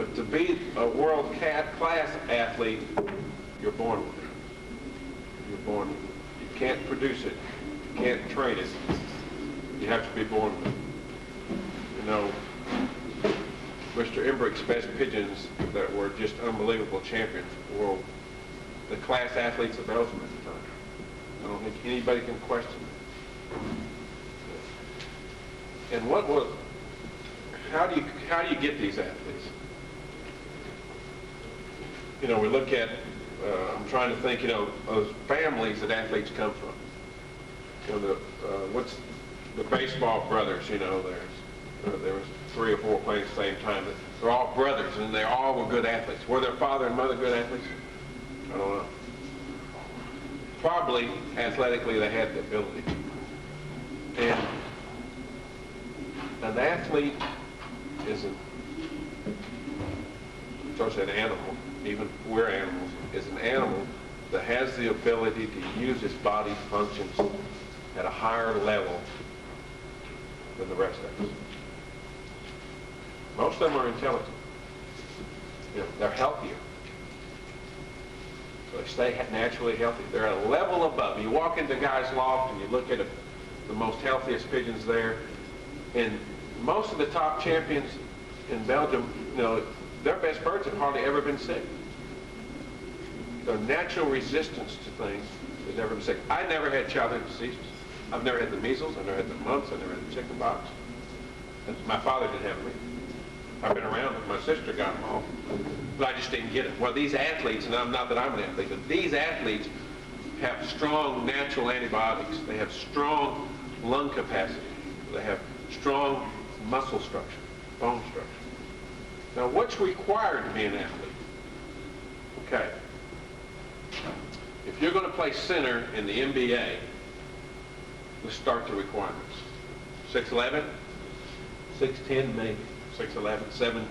But to be a world-class athlete, you're born with it. You're born with it. You can't produce it. You can't train it. You have to be born with it. You know, Mr. Embrick's best pigeons that were just unbelievable champions were the class athletes of Belgium at the time. I don't think anybody can question it. And how do you get these athletes? You know, we look at, I'm trying to think, you know, those families that athletes come from. You know, what's the baseball brothers, you know, there was 3 or 4 playing at the same time. They're all brothers, and they all were good athletes. Were their father and mother good athletes? I don't know. Probably, athletically, they had the ability. And an athlete is of course, an animal, even we're animals, is an animal that has the ability to use its body functions at a higher level than the rest of us. Most of them are intelligent. You know, they're healthier. So they stay naturally healthy. They're at a level above. You walk into Guy's Loft and you look at the most healthiest pigeons there, and most of the top champions in Belgium, you know, their best birds have hardly ever been sick. Their natural resistance to things has never been sick. I never had childhood diseases. I've never had the measles. I've never had the mumps. I've never had the chicken pox. And my father didn't have me. I've been around them. My sister got them all. But I just didn't get it. Well, these athletes, and not that I'm an athlete, but these athletes have strong natural antibiotics. They have strong lung capacity. They have strong muscle structure, bone structure. Now, what's required to be an athlete? Okay. If you're going to play center in the NBA, let's start the requirements. 6'11", 6'10", maybe 6'11",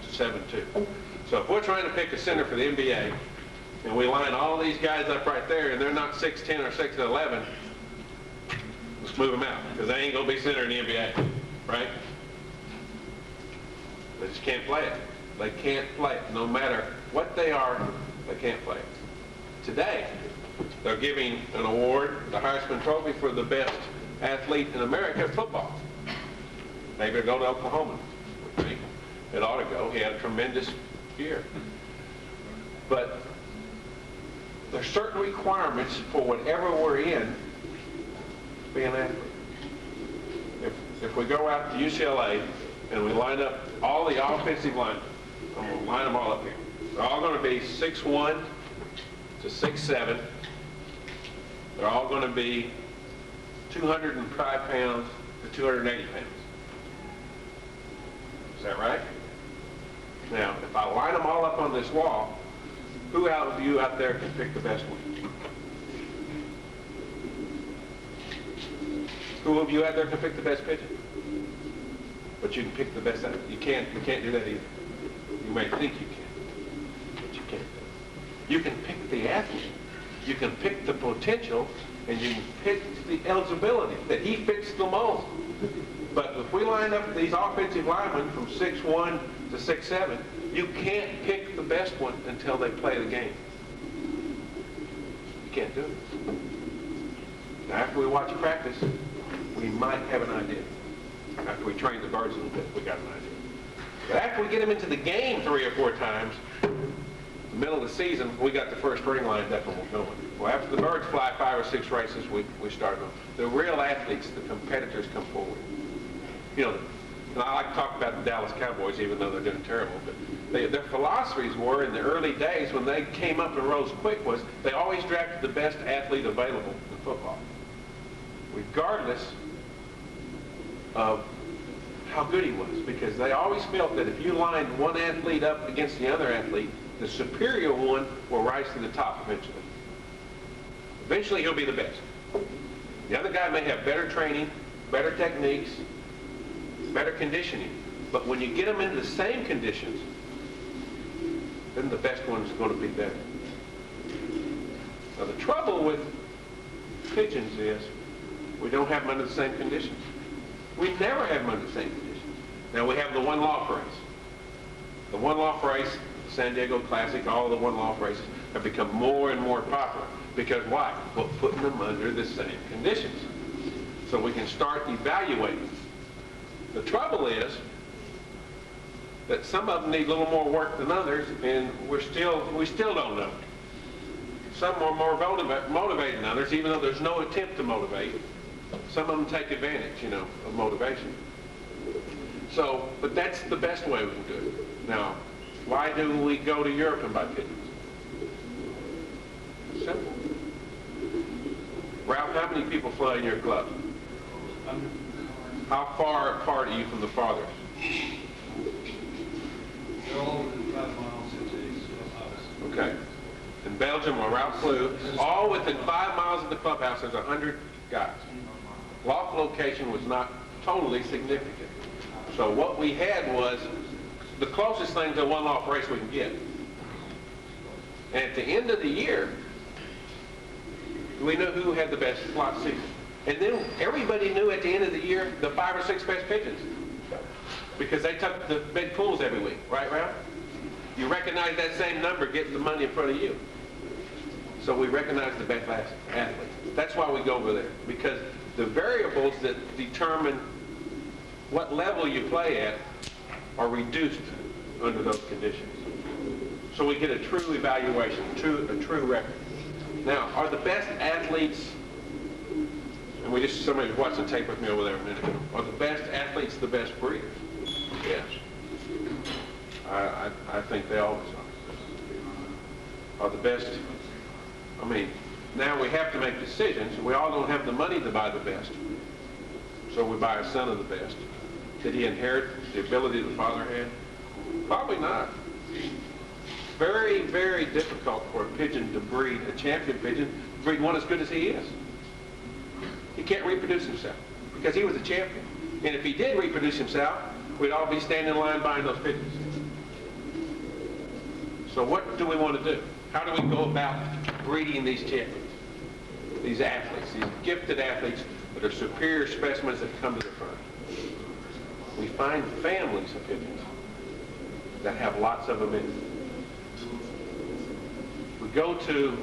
7'2". So if we're trying to pick a center for the NBA, and we line all these guys up right there, and they're not 6'10" or 6'11", let's move them out, because they ain't going to be center in the NBA, right? They just can't play it. They can't play it. No matter what they are, they can't play it. Today, they're giving an award, the Heisman Trophy, for the best athlete in America at football. Maybe it'll go to Oklahoma. It ought to go. He had a tremendous year. But there's certain requirements for whatever we're in to be an athlete. If we go out to UCLA and we line up all the offensive linemen, I'm going to line them all up here. They're all going to be 6'1" to 6'7". They're all going to be 205 pounds to 280 pounds. Is that right? Now, if I line them all up on this wall, who out of you out there can pick the best one? Who of you out there can pick the best pigeon? But you can pick the best. You can't do that either. You may think you can, but you can't. You can pick the athlete. You can pick the potential, and you can pick the eligibility, that he fits the mold. But if we line up these offensive linemen from 6'1" to 6'7", you can't pick the best one until they play the game. You can't do it. Now, after we watch practice, we might have an idea. After we train the birds a little bit, we got an idea. But after we get them into the game 3 or 4 times, the middle of the season, we got the first ring lined up and we're going. Well, after the birds fly 5 or 6 races, we start going. The real athletes, the competitors, come forward. You know, and I like to talk about the Dallas Cowboys, even though they're doing terrible, but their philosophies were, in the early days when they came up and rose quick, was they always drafted the best athlete available in football, regardless of how good he was, because they always felt that if you lined one athlete up against the other athlete, the superior one will rise to the top eventually. Eventually he'll be the best. The other guy may have better training, better techniques, better conditioning, but when you get them into the same conditions, then the best one's going to be better. Now the trouble with pigeons is we don't have them under the same conditions. We never have them under the same conditions. Now we have the one law for us. The one-off race, San Diego Classic, all the one-off races have become more and more popular. Because why? We're putting them under the same conditions. So we can start evaluating. The trouble is that some of them need a little more work than others, and we still don't know. Some are more motivated than others, even though there's no attempt to motivate. Some of them take advantage, of motivation. So, but that's the best way we can do it. Now, why do we go to Europe and buy pigeons? Simple. Ralph, how many people fly in your club? How far apart are you from the farthest? They're all within 5 miles of the clubhouse. Okay. In Belgium, where Ralph flew, all within 5 miles of the clubhouse, there's 100 guys. Loft location was not totally significant. So what we had was the closest thing to a one-off race we can get. And at the end of the year, we knew who had the best slot season. And then everybody knew at the end of the year the 5 or 6 best pigeons. Because they took the big pools every week, right, Ralph? You recognize that same number getting the money in front of you. So we recognize the best athletes. That's why we go over there. Because the variables that determine what level you play at are reduced under those conditions. So we get a true evaluation, a true record. Now, are the best athletes, and somebody was watching the tape with me over there a minute ago, are the best athletes the best breeders? Yes. I think they always are. Are the best, now we have to make decisions. We all don't have the money to buy the best. So we buy a son of the best. Did he inherit the ability the father had? Probably not. Very, very difficult for a pigeon to breed, a champion pigeon, to breed one as good as he is. He can't reproduce himself because he was a champion. And if he did reproduce himself, we'd all be standing in line buying those pigeons. So what do we want to do? How do we go about breeding these champions, these athletes, these gifted athletes that are superior specimens that come to the front? We find families of pigeons that have lots of them in them. We go to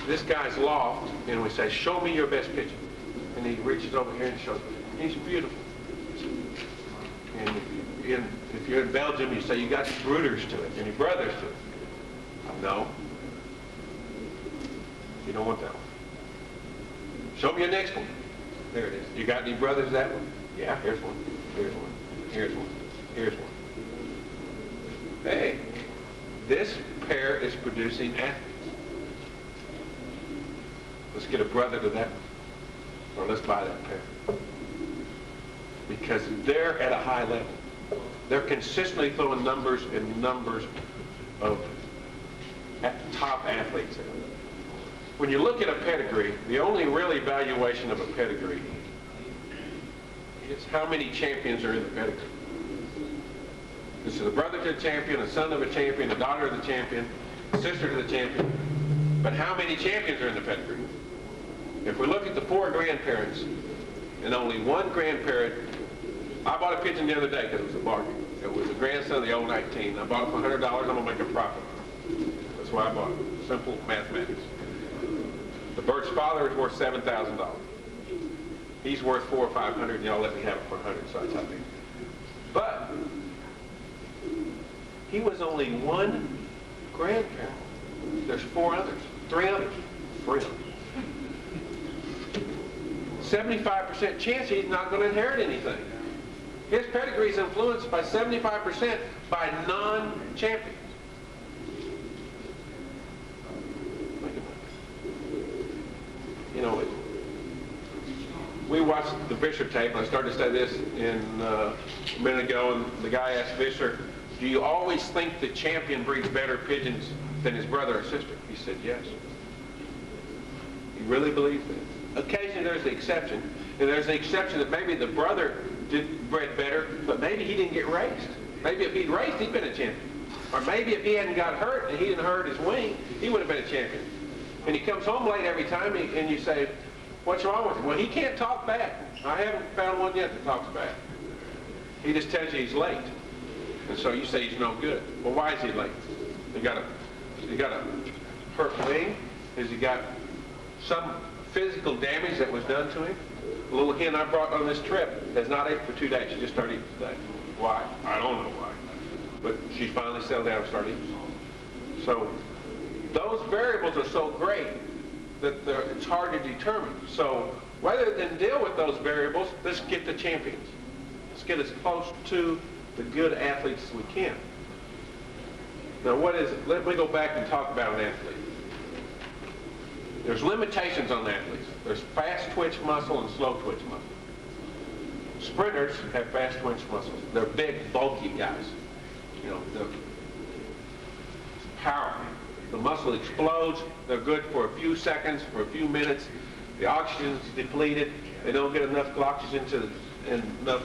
this guy's loft and we say, show me your best pigeon. And he reaches over here and shows me. He's beautiful. And if you're in Belgium, you say, you got any brooders to it, any brothers to it? No. You don't want that one. Show me your next one. There it is. You got any brothers that one? Yeah, here's one. Here's one. Here's one. Here's one. Hey, this pair is producing athletes. Let's get a brother to that one. Or let's buy that pair. Because they're at a high level. They're consistently throwing numbers and numbers of top athletes. When you look at a pedigree, the only real evaluation of a pedigree is how many champions are in the pedigree. This is a brother to a champion, a son of a champion, a daughter of the champion, a sister to the champion. But how many champions are in the pedigree? If we look at the 4 grandparents and only one grandparent, I bought a pigeon the other day because it was a bargain. It was a grandson of the old 19. I bought it for $100. I'm going to make a profit. That's why I bought it. Simple mathematics. The bird's father is worth $7,000. He's worth $400 or $500, and y'all let me have it for $100, so I tell you. But he was only one grandparent. There's 4 others, 3 others, 3 others. 75% chance he's not going to inherit anything. His pedigree is influenced by 75% by non-champions. We watched the Fisher tape, and I started to say this a minute ago, and the guy asked Fisher, do you always think the champion breeds better pigeons than his brother or sister? He said yes. He really believes that. Occasionally there's the exception, and there's the exception that maybe the brother bred better, but maybe he didn't get raced. Maybe if he'd raced, he'd been a champion. Or maybe if he hadn't got hurt and he didn't hurt his wing, he would have been a champion. And he comes home late every time, and you say, what's wrong with him? Well, he can't talk back. I haven't found one yet that talks back. He just tells you he's late. And so you say he's no good. Well, why is he late? He got a hurt wing? Has he got some physical damage that was done to him? The little hen I brought on this trip has not ate for 2 days. She just started eating today. Why? I don't know why. But she finally settled down and started eating. So those variables are so great that it's hard to determine. So rather than deal with those variables, let's get the champions. Let's get as close to the good athletes as we can. Now what is it? Let me go back and talk about an athlete. There's limitations on athletes. There's fast twitch muscle and slow twitch muscle. Sprinters have fast twitch muscles. They're big, bulky guys. You know, they're powerful. The muscle explodes. They're good for a few seconds, for a few minutes. The oxygen's depleted. They don't get enough oxygen and enough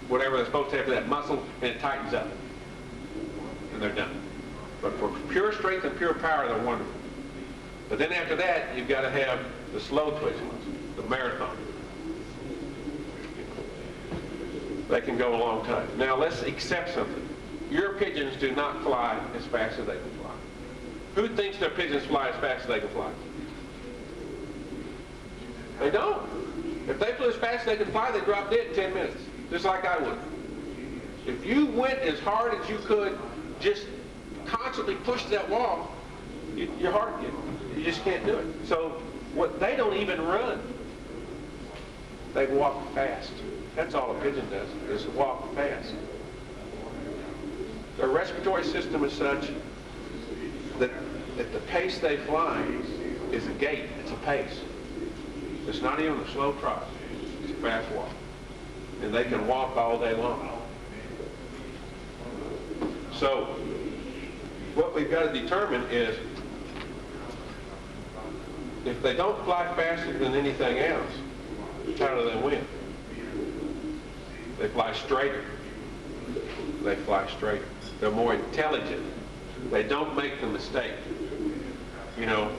whatever they're supposed to have for that muscle, and it tightens up. And they're done. But for pure strength and pure power, they're wonderful. But then after that, you've got to have the slow twitch muscle, the marathon. They can go a long time. Now let's accept something. Your pigeons do not fly as fast as they can fly. Who thinks their pigeons fly as fast as they can fly? They don't. If they flew as fast as they could fly, they'd drop dead in 10 minutes, just like I would. If you went as hard as you could, just constantly push that wall, your heart gets. You just can't do it. So they don't even run. They walk fast. That's all a pigeon does, is walk fast. Their respiratory system is such that at the pace they fly is a gait. It's a pace. It's not even a slow trot. It's a fast walk. And they can walk all day long. So what we've got to determine is if they don't fly faster than anything else, how do they win? They fly straighter. They fly straighter. They're more intelligent. They don't make the mistake. You know,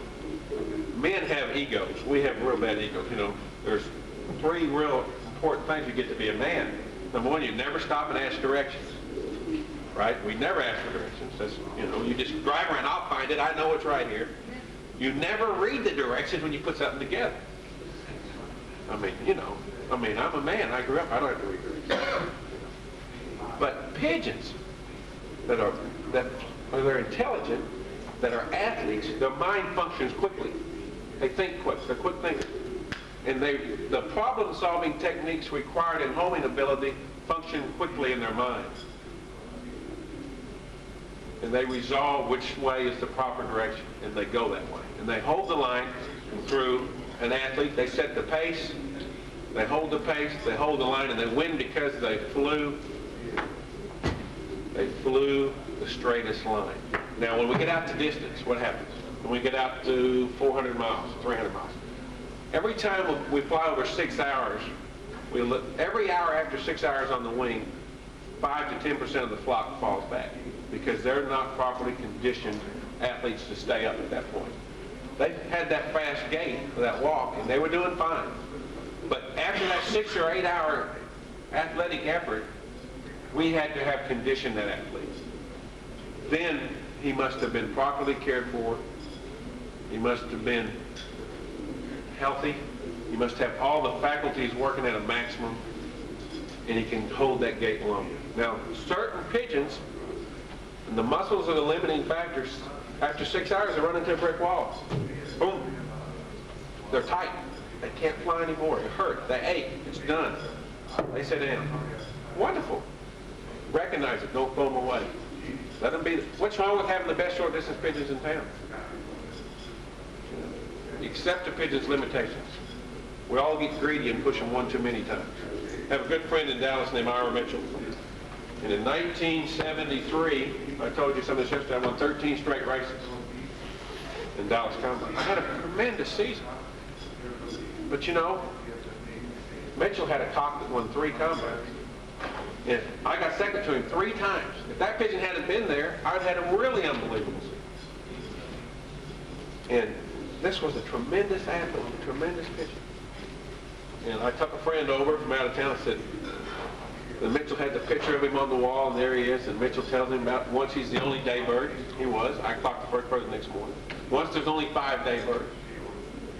men have egos. We have real bad egos. You know, there's 3 real important things you get to be a man. Number 1, you never stop and ask directions. Right? We never ask for directions. That's, you know, you just drive around, I'll find it, I know it's right here. You never read the directions when you put something together. I mean, you know, I'm a man, I grew up, I don't have to read directions. But pigeons that are intelligent, that are athletes, their mind functions quickly. They think quick, they're quick thinkers. And the problem-solving techniques required in homing ability function quickly in their minds. And they resolve which way is the proper direction, and they go that way. And they hold the line through an athlete. They set the pace, they hold the pace, they hold the line, and they win because they flew the straightest line. Now, when we get out to distance, what happens? When we get out to 400 miles, 300 miles, every time we fly over 6 hours, every hour after 6 hours on the wing, 5 to 10% of the flock falls back because they're not properly conditioned athletes to stay up at that point. They had that fast gait for that walk, and they were doing fine. But after that 6 or 8 hour athletic effort, we had to have conditioned that athlete. Then he must have been properly cared for. He must have been healthy. He must have all the faculties working at a maximum, and he can hold that gait longer. Now, certain pigeons, and the muscles are the limiting factors. After 6 hours, they run into a brick wall. Boom. They're tight. They can't fly anymore. It hurt. They ache. It's done. They sit down. Wonderful. Recognize it. Don't throw them away. Let them be. What's wrong with having the best short distance pigeons in town? Accept the pigeon's limitations. We all get greedy and push them one too many times. I have a good friend in Dallas named Ira Mitchell. And in 1973, I told you some of this yesterday, I won 13 straight races in Dallas Combine. I had a tremendous season. But you know, Mitchell had a cock that won 3 combines. And I got second to him 3 times. If that pigeon hadn't been there, I'd had a really unbelievable season. And this was a tremendous athlete, a tremendous pigeon. And I took a friend over from out of town and said, And Mitchell had the picture of him on the wall, and there he is. And Mitchell tells him about once he's the only day bird. He was. I clocked the first bird the next morning. Once there's only 5 day birds.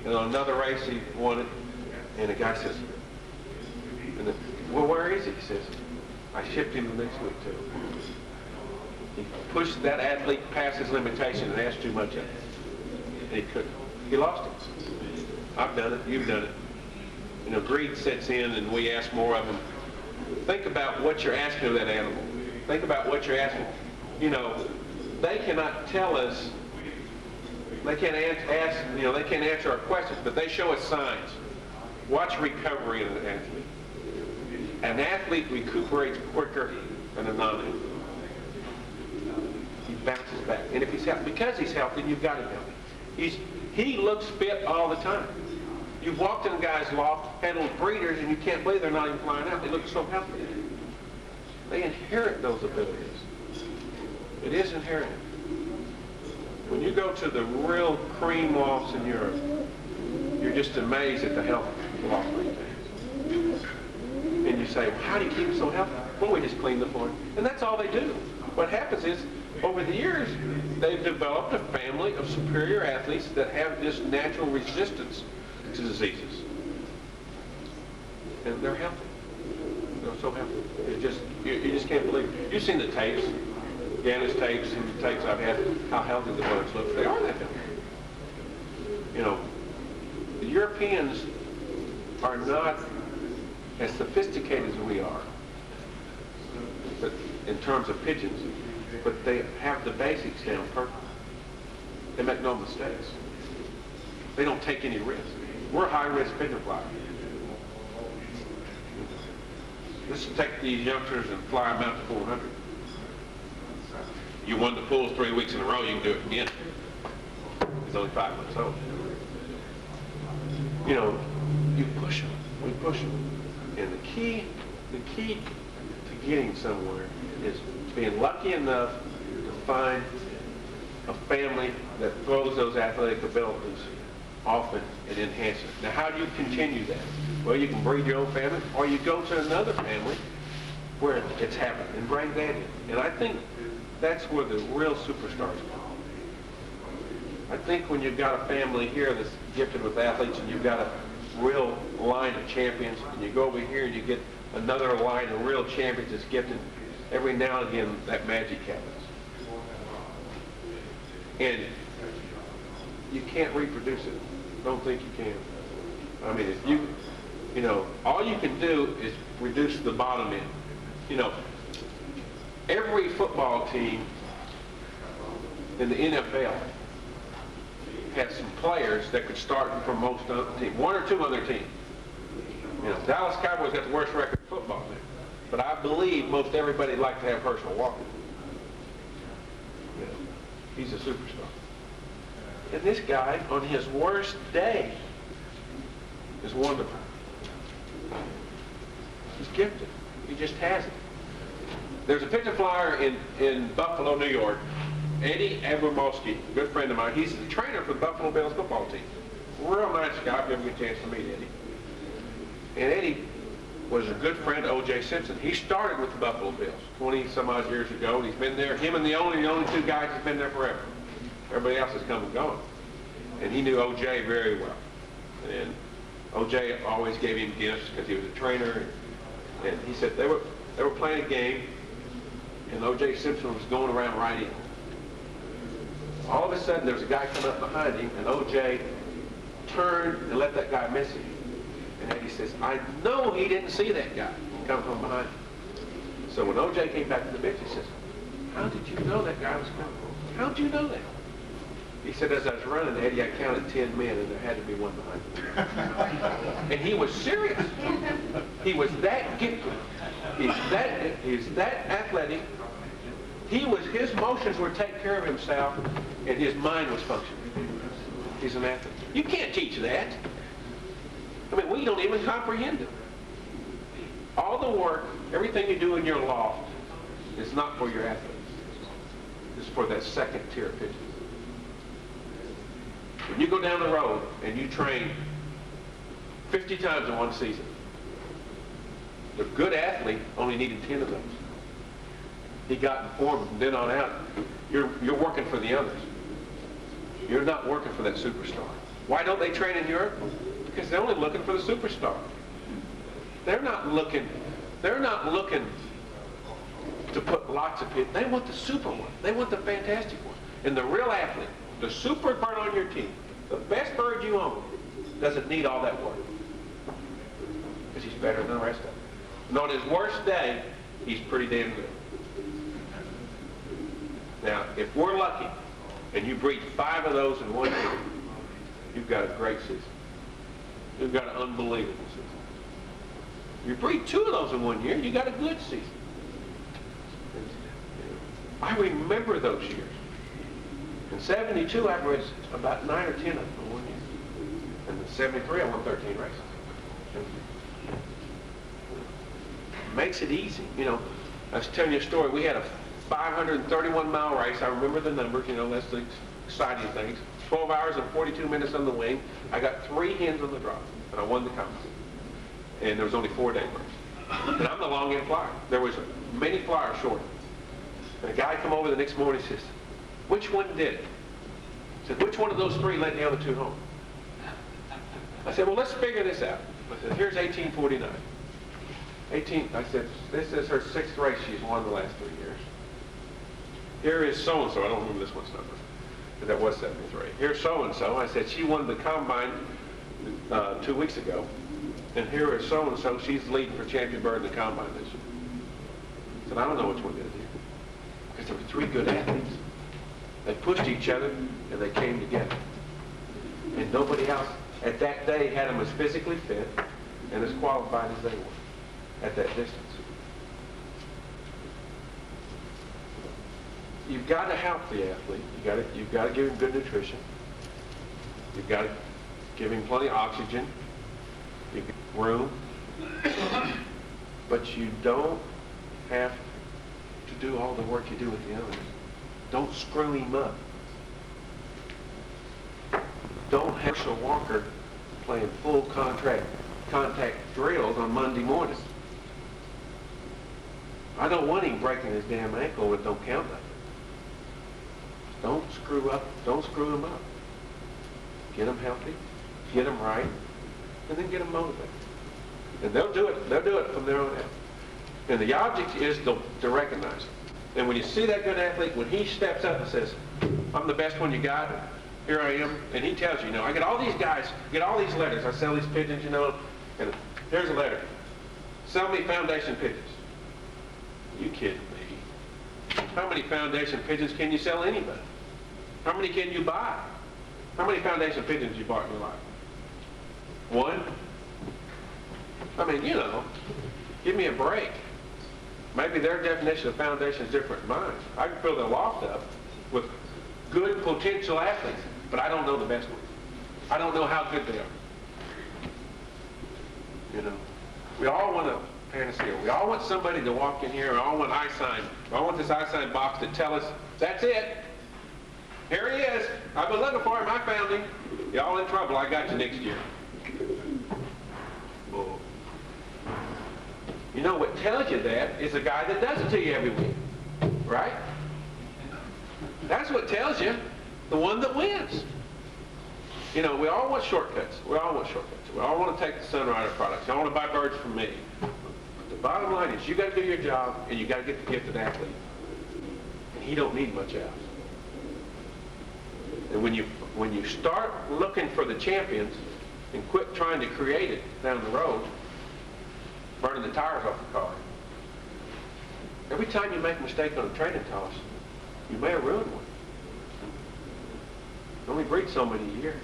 And on another race he won it. And the guy says, well, where is he? He says, I shipped him the next week too. He pushed that athlete past his limitation and asked too much of him. And he couldn't. He lost it. I've done it. You've done it. You know, greed sets in and we ask more of them. Think about what you're asking of that animal. Think about what you're asking. You know, they cannot tell us, they can't ask, you know, they can't answer our questions, but they show us signs. Watch recovery in an athlete. An athlete recuperates quicker than a non-athlete. He bounces back. And if he's healthy, because he's healthy, you've got him healthy. He looks fit all the time. You've walked in a guy's loft, handled breeders, and you can't believe they're not even flying out. They look so healthy. They inherit those abilities. It is inherited. When you go to the real cream lofts in Europe, you're just amazed at the health loft maintains. And you say, well, how do you keep them so healthy? Well, we just clean the floor. And that's all they do. What happens is, over the years, they've developed a family of superior athletes that have this natural resistance to diseases. And they're healthy. They're so healthy. You just can't believe it. You've seen the tapes, Gannis tapes, and the tapes I've had, how healthy the birds look. They are that healthy. You know, the Europeans are not as sophisticated as we are, but in terms of pigeons, but they have the basics down perfect. They make no mistakes. They don't take any risks. We're high-risk pigeon flyers. Let's take these youngsters and fly them out to 400. You won the pools 3 weeks in a row, you can do it again. He's only 5 months old. You know, you push them. We push them. And the key to getting somewhere is being lucky enough to find a family that throws those athletic abilities often and enhance it. Now, how do you continue that? Well, you can breed your own family, or you go to another family where it's happened and bring that in. And I think that's where the real superstars come. I think when you've got a family here that's gifted with athletes and you've got a real line of champions, and you go over here and you get another line of real champions that's gifted, every now and again that magic happens. And you can't reproduce it. Don't think you can. I mean, if you know, all you can do is reduce the bottom end. You know, every football team in the NFL has some players that could start from most other teams, 1 or 2 other teams. You know, Dallas Cowboys got the worst record in football now, but I believe most everybody would like to have Herschel Walker. You know, he's a superstar. And this guy, on his worst day, is wonderful. He's gifted. He just has it. There's a pigeon flyer in Buffalo, New York, Eddie Abramowski, a good friend of mine. He's the trainer for the Buffalo Bills football team. Real nice guy, if you ever get a chance to meet Eddie. And Eddie was a good friend of O.J. Simpson. He started with the Buffalo Bills 20 some odd years ago, and he's been there. Him and the only 2 guys that's been there forever. Everybody else has come and gone. And he knew O.J. very well. And O.J. always gave him gifts because he was a trainer. And he said they were playing a game, and O.J. Simpson was going around right in. All of a sudden, there was a guy coming up behind him, and O.J. turned and let that guy miss him. And Eddie says, I know he didn't see that guy come from behind him. So when O.J. came back to the bench, he says, how did you know that guy was coming? How did you know that? He said, as I was running, Eddie, I counted 10 men, and there had to be one behind him. And he was serious. He was that gifted. He's that athletic. His motions were taking care of himself, and his mind was functioning. He's an athlete. You can't teach that. I mean, we don't even comprehend it. All the work, everything you do in your loft is not for your athletes. It's for that second tier of pigeons. When you go down the road and you train 50 times in one season, The good athlete only needed 10 of those. He got in form from then on out. You're working for the others. You're not working for that superstar. Why don't they train in Europe? Because they're only looking for the superstar. They're not looking to put lots of people. They want the super one. They want the fantastic one. And the real athlete, the super bird on your team, the best bird you own, doesn't need all that work. Because he's better than the rest of them. And on his worst day, he's pretty damn good. Now, if we're lucky, and you breed 5 of those in 1 year, you've got a great season. You've got an unbelievable season. You breed 2 of those in 1 year, you got a good season. I remember those years. In 72, I bred about 9 or 10 of them in 1 year. And in 73, I won 13 races. Makes it easy. I was telling you a story. We had a 531-mile race. I remember the numbers. That's the exciting things. 12 hours and 42 minutes on the wing. I got 3 hens on the drop, and I won the contest. And there was only 4 day birds. And I'm the long end flyer. There was many flyers short. And a guy come over the next morning and says, "Which one did it?" I said, "Which one of those 3 led the other 2 home?" I said, "Well, let's figure this out." I said, "Here's 1849. I said, this is her 6th race she's won the last 3 years. Here is so-and-so. I don't remember this one's number, but that was 73. Here's so-and-so. I said, she won the combine 2 weeks ago. And here is so-and-so. She's leading for champion bird in the combine this year." I said, "I don't know which one did it." Because there were 3 good athletes. They pushed each other, and they came together. And nobody else at that day had them as physically fit and as qualified as they were at that distance. You've got to help the athlete. You've got to give him good nutrition. You've got to give him plenty of oxygen, room. But you don't have to do all the work you do with the others. Don't screw him up. Don't have Herschel Walker playing full contact drills on Monday morning. I don't want him breaking his damn ankle and don't count nothing. Don't screw him up. Get him healthy, get him right, and then get him motivated. And they'll do it from there on out. And the object is to recognize it. And when you see that good athlete, when he steps up and says, "I'm the best one you got, here I am," and he tells you, I get all these guys, get all these letters. I sell these pigeons, and here's a letter. Sell me foundation pigeons. You kidding me? How many foundation pigeons can you sell anybody? How many can you buy? How many foundation pigeons you bought in your life? 1? I mean, give me a break. Maybe their definition of foundation is different than mine. I can fill their loft up with good potential athletes, but I don't know the best ones. I don't know how good they are. We all want a panacea. We all want somebody to walk in here. We all want iSign. We all want this iSign box to tell us, "That's it. Here he is. I've been looking for him. I found him. Y'all in trouble. I got you next year." Bull. What tells you that is the guy that does it to you every week. Right? That's what tells you the one that wins. We all want shortcuts. We all want to take the Sunrider products. Y'all want to buy birds from me. But the bottom line is you got to do your job, and you got to get the gifted athlete. And he don't need much else. And when you start looking for the champions and quit trying to create it down the road, burning the tires off the car. Every time you make a mistake on a training toss, you may have ruined one. You only breed so many a year.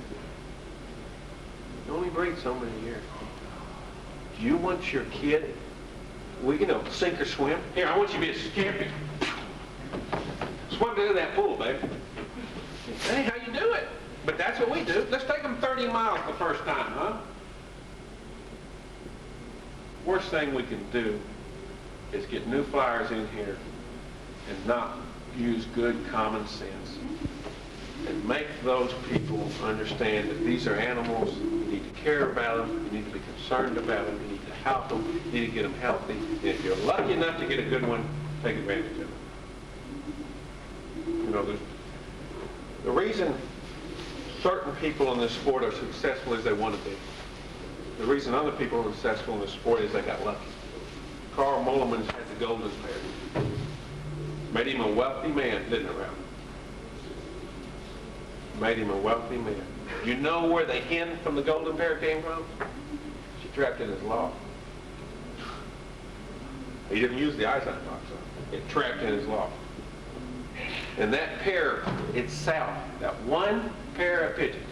Do you want your kid, sink or swim? Here, I want you to be a champion. Swim into that pool, baby. That ain't how you do it. But that's what we do. Let's take them 30 miles the first time, huh? Worst thing we can do is get new flyers in here and not use good common sense and make those people understand that these are animals. You need to care about them. You need to be concerned about them. You need to powerful, you need to get them healthy. And if you're lucky enough to get a good one, take advantage of it. You know, the reason certain people in this sport are successful as they want to be. The reason other people are successful in this sport is they got lucky. Carl Mulliman's had the golden pair. Made him a wealthy man, didn't it, Ralph? Made him a wealthy man. You know where the hen from the golden pair came from? She trapped in his loft. He didn't use the eyesight box on it. It trapped in his loft. And that pair itself, that one pair of pigeons,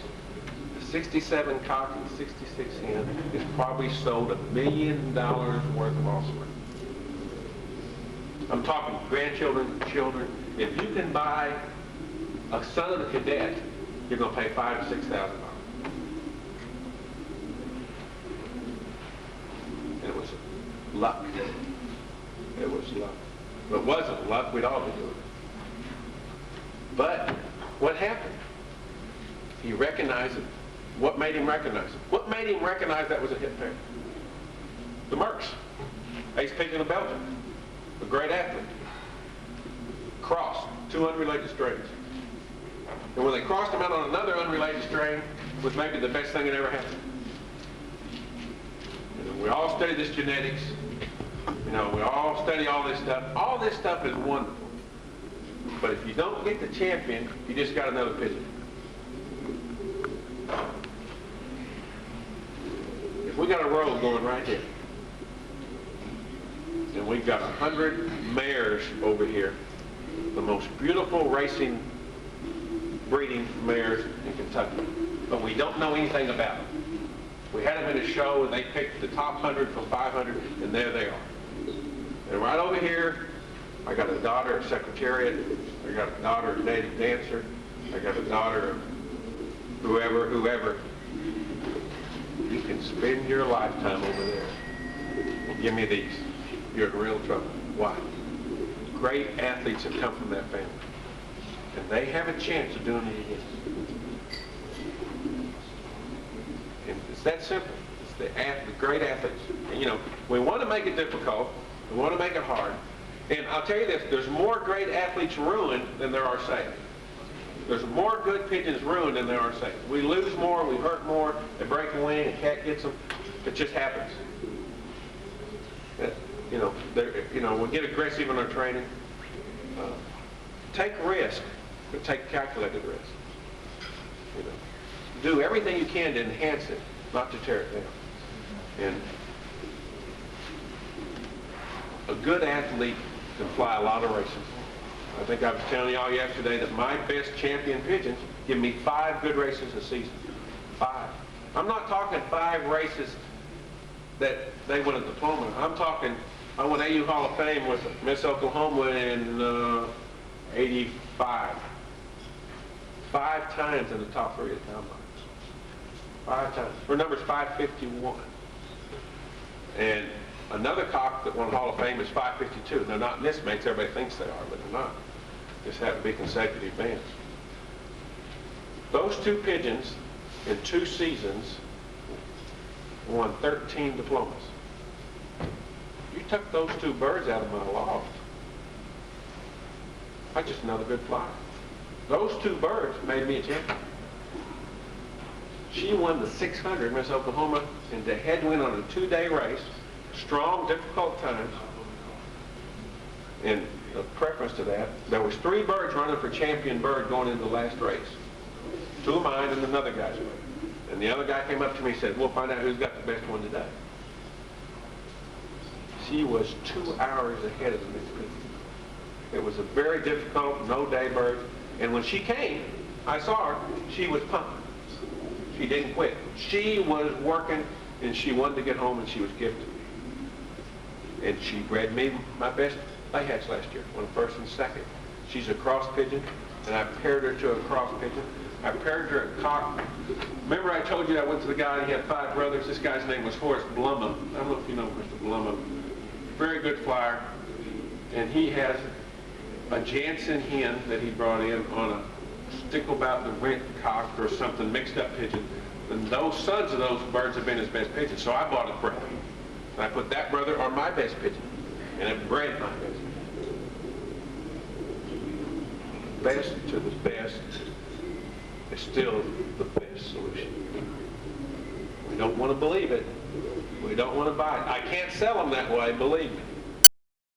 the 67 cock and 66 hen, is probably sold $1 million worth of offspring. I'm talking grandchildren, children. If you can buy a son of the cadet, you're going to pay $5,000 to $6,000. And it was luck. It was luck. If it wasn't luck, we'd all be doing it. But what happened? He recognized it. What made him recognize it? What made him recognize that was a hit pair? The Mercs. Ace pigeon of Belgium. A great athlete. Crossed two unrelated strains. And when they crossed him out on another unrelated strain, was maybe the best thing that ever happened. You know, we all study this genetics. You know, we all study all this stuff. All this stuff is wonderful. But if you don't get the champion, you just got another pigeon. If we got a row going right here, and we've got 100 mares over here, the most beautiful racing breeding mares in Kentucky, but we don't know anything about them. We had them in a show, and they picked the top 100 from 500, and there they are. And right over here, I got a daughter of Secretariat, I got a daughter of Native Dancer, I got a daughter of whoever. You can spend your lifetime over there. And give me these. You're in real trouble. Why? Great athletes have come from that family. And they have a chance of doing it again. And it's that simple. It's the great athletes. And, you know, we want to make it difficult. We want to make it hard. And I'll tell you this, there's more great athletes ruined than there are saved. There's more good pigeons ruined than there are saved. We lose more, we hurt more, they break a wing, a cat gets them. It just happens. We get aggressive in our training. Take risk, but take calculated risk. You know, do everything you can to enhance it, not to tear it down. And a good athlete can fly a lot of races. I think I was telling y'all yesterday that my best champion pigeons give me 5 good races a season. 5. I'm not talking 5 races that they win a diploma. I'm talking, I won AU Hall of Fame with Miss Oklahoma in 85. 5 times in the top 3 of the combines. 5 times. Her number's 551. And another cock that won Hall of Fame is 552. They're not in this mix. Everybody thinks they are, but they're not. Just happen to be consecutive bands. Those 2 pigeons in 2 seasons won 13 diplomas. You took those 2 birds out of my loft, I'm just another good flyer. Those 2 birds made me a champion. She won the 600 Miss Oklahoma in the headwind on a 2-day race. Strong, difficult times. And a preference to that, there was 3 birds running for champion bird going into the last race. 2 of mine and another guy's one. And the other guy came up to me and said, we'll find out who's got the best one today. She was 2 hours ahead of the next people. It was a very difficult, no-day bird. And when she came, I saw her, she was pumping. She didn't quit. She was working, and she wanted to get home, and she was gifted. And she bred me my best lay hatch last year, won 1st and 2nd. She's a cross pigeon, and I paired her to a cross pigeon. I paired her at cock. Remember I told you I went to the guy and he had 5 brothers? This guy's name was Horace Blumma. I don't know if you know Mr. Blumma. Very good flyer. And he has a Jansen hen that he brought in on a stickleback the rent cock or something, mixed up pigeon. And those sons of those birds have been his best pigeons. So I bought it for him. I put that brother on my best pigeon, and it bred my best. Best to the best is still the best solution. We don't want to believe it. We don't want to buy it. I can't sell them that way, believe me.